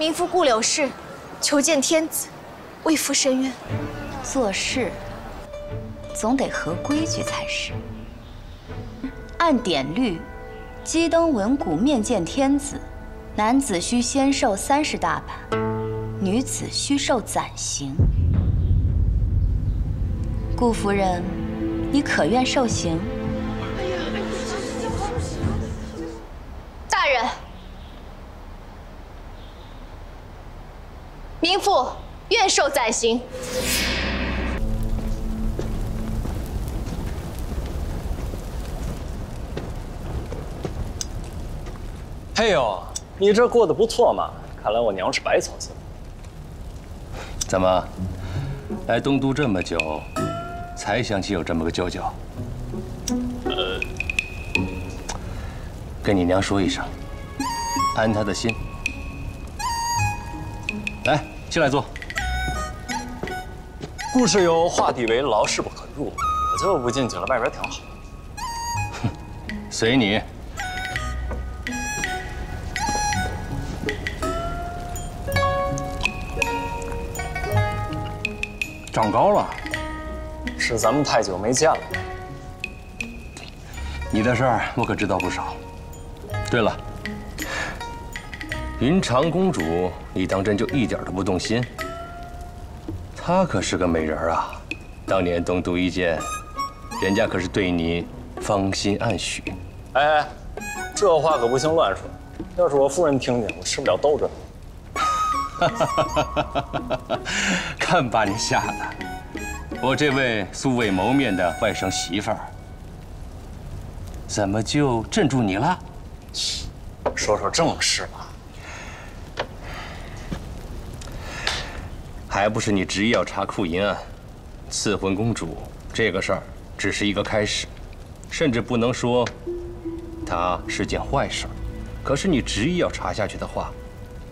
民妇顾柳氏，求见天子，为夫申冤。做事总得合规矩才是。按典律，鸡登文谷面见天子，男子需先受30大板，女子需受暂刑。顾夫人，你可愿受刑？大人，民妇愿受暂刑。嘿呦，你这过得不错嘛！看来我娘是白操心了。怎么，来东都这么久，才想起有这么个舅舅？跟你娘说一声，安她的心。来，进来坐。顾世友画地为牢，势不可入，我就不进去了，外边挺好。哼，随你。 长高了，是咱们太久没见了。你的事儿我可知道不少。对了，云长公主，你当真就一点都不动心？她可是个美人啊！当年东都一见，人家可是对你芳心暗许。哎，这话可不行乱说。要是我夫人听见，我吃不了兜着。 看把你吓的！我这位素未谋面的外甥媳妇儿，怎么就镇住你了？说说正事吧。还不是你执意要查库银案，赐婚公主这个事儿只是一个开始，甚至不能说它是件坏事。可是你执意要查下去的话，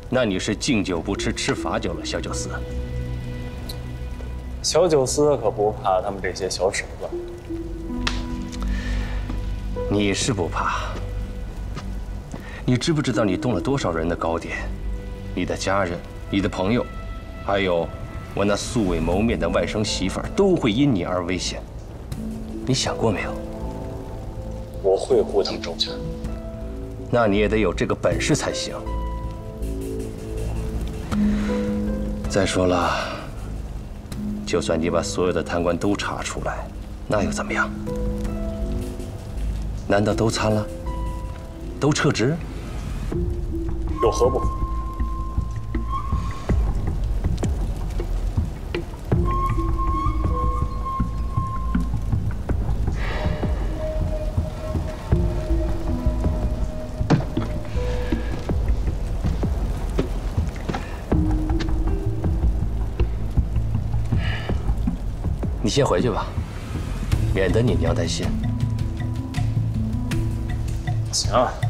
那你是敬酒不吃吃罚酒了，小九司。小九司可不怕他们这些小手子。你是不怕。你知不知道你动了多少人的糕点？你的家人、你的朋友，还有我那素未谋面的外甥媳妇儿，都会因你而危险。你想过没有？我会护他们周全。那你也得有这个本事才行。 再说了，就算你把所有的贪官都查出来，那又怎么样？难道都参了？都撤职？有何不可？你先回去吧，免得你娘担心。行。